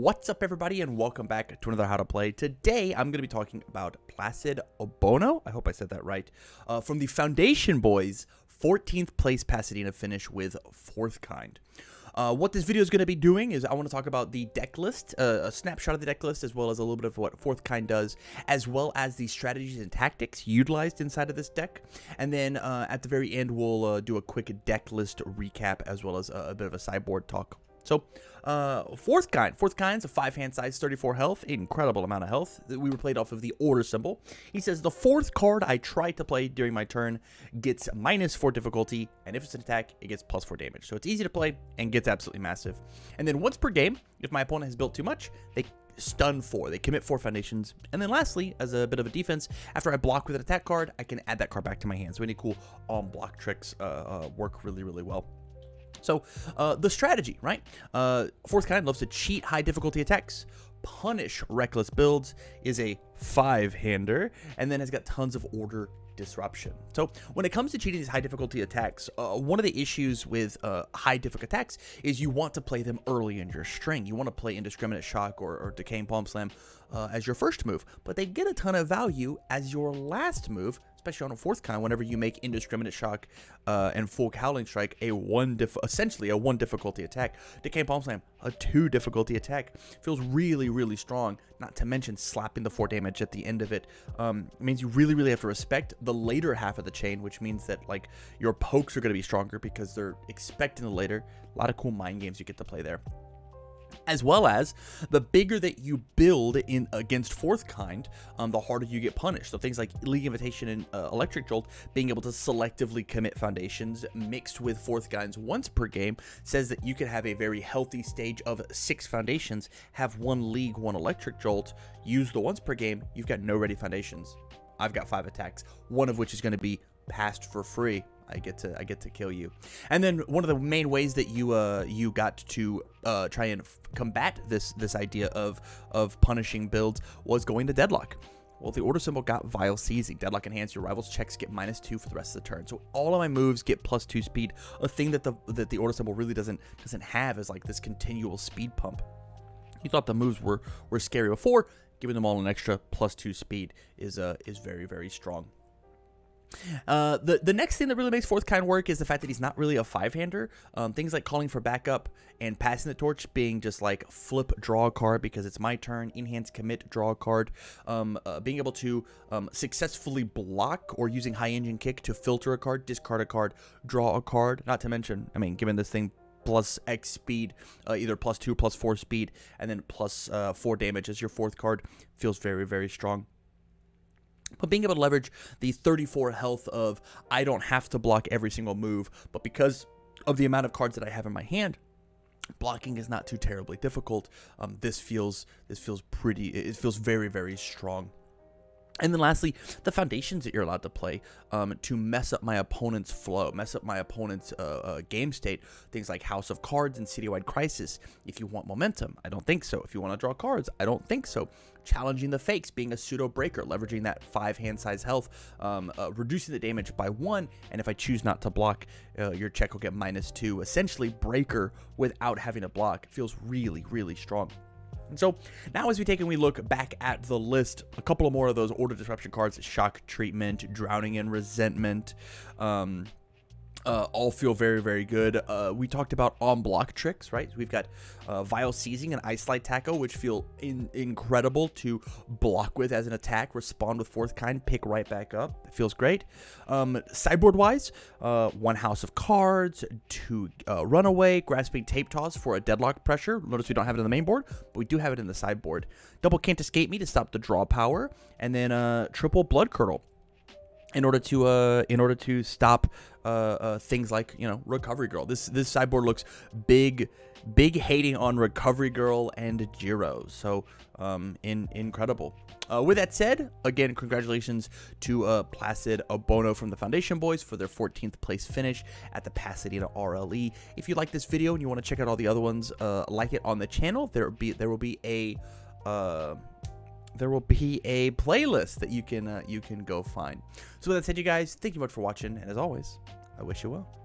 What's up, everybody, and welcome back to another How to Play. Today, I'm going to be talking about Pasadena. I hope I said that right. From the Foundation Boys, 14th place Pasadena finish with 4th kind. What this video is going to be doing is I want to talk about the deck list, a snapshot of the deck list, as well as a little bit of what 4th kind does, as well as the strategies and tactics utilized inside of this deck. And then at the very end, we'll do a quick deck list recap, as well as a bit of a sideboard talk. So, 4th kind's a 5-hand size, 34 health, incredible amount of health. We were played off of the order symbol. He says the 4th card I try to play during my turn gets -4 difficulty, and if it's an attack, it gets +4 damage. So it's easy to play and gets absolutely massive. And then once per game, if my opponent has built too much, they stun 4. They commit 4 foundations. And then lastly, as a bit of a defense, after I block with an attack card, I can add that card back to my hand. So any cool block tricks work really, really well. So, the strategy, right? 4th kind loves to cheat high difficulty attacks, punish reckless builds, is a 5-hander, and then has got tons of order disruption. So, when it comes to cheating these high difficulty attacks, one of the issues with high difficulty attacks is you want to play them early in your string. You want to play Indiscriminate Shock or Decaying Palm Slam as your first move, but they get a ton of value as your last move, especially on a 4th kind, whenever you make Indiscriminate Shock and Full Howling Strike essentially a 1 difficulty attack. Decaying Palm Slam, a 2 difficulty attack. Feels really, really strong, not to mention slapping the 4 damage at the end of it. It means you really, really have to respect the later half of the chain, which means that, like, your pokes are going to be stronger because they're expecting the later. A lot of cool mind games you get to play there. As well as, the bigger that you build in against 4th kind, the harder you get punished. So things like League Invitation and Electric Jolt, being able to selectively commit foundations mixed with 4th kinds once per game, says that you can have a very healthy stage of 6 foundations, have 1 League, 1 Electric Jolt, use the once per game, you've got no ready foundations. I've got 5 attacks, one of which is going to be passed for free. I get to kill you. And then one of the main ways that you got to try and combat this idea of punishing builds was going to Deadlock. Well, the order symbol got Vile Seizing. Deadlock enhanced, your rival's checks get -2 for the rest of the turn. So all of my moves get +2 speed. A thing that the order symbol really doesn't have is like this continual speed pump. You thought the moves were scary before. Giving them all an extra +2 speed is very, very strong. The next thing that really makes 4th kind work is the fact that he's not really a 5-hander. Things like calling for backup and passing the torch being just like flip, draw a card because it's my turn, enhance, commit, draw a card. Being able to successfully block or using high engine kick to filter a card, discard a card, draw a card. Not to mention, I mean, given this thing plus X speed, either +2, +4 speed, and then +4 damage as your 4th card, feels very, very strong. But being able to leverage the 34 health of, I don't have to block every single move, but because of the amount of cards that I have in my hand, blocking is not too terribly difficult. This feels very, very strong. And then lastly, the foundations that you're allowed to play to mess up my opponent's flow, mess up my opponent's game state. Things like House of Cards and Citywide Crisis. If you want momentum, I don't think so. If you want to draw cards, I don't think so. Challenging the Fakes, being a pseudo breaker, leveraging that 5-hand size health, reducing the damage by 1, and if I choose not to block, your check will get -2. Essentially, breaker without having to block. It feels really, really strong. And so now as we take and we look back at the list, a couple of more of those order disruption cards, Shock Treatment, Drowning in Resentment, all feel very, very good. We talked about on-block tricks, right? So we've got Vile Seizing and Ice Light Tackle, which feel incredible to block with as an attack, respond with 4th kind, pick right back up. It feels great. Sideboard-wise, 1 House of Cards, 2 Runaway, Grasping Tape Toss for a deadlock pressure. Notice we don't have it on the main board, but we do have it in the sideboard. Double Can't Escape Me to stop the draw power, and then triple Blood Curdle in order to stop things like, you know, Recovery Girl. This sideboard looks big hating on Recovery Girl and Jiro. So incredible. With that said, again, congratulations to Pasadena from the Foundation Boys for their 14th place finish at the Pasadena RLE. If you like this video and you want to check out all the other ones like it on the channel, there will be a playlist that you can go find. So with that said, you guys, thank you much for watching, and as always, I wish you well.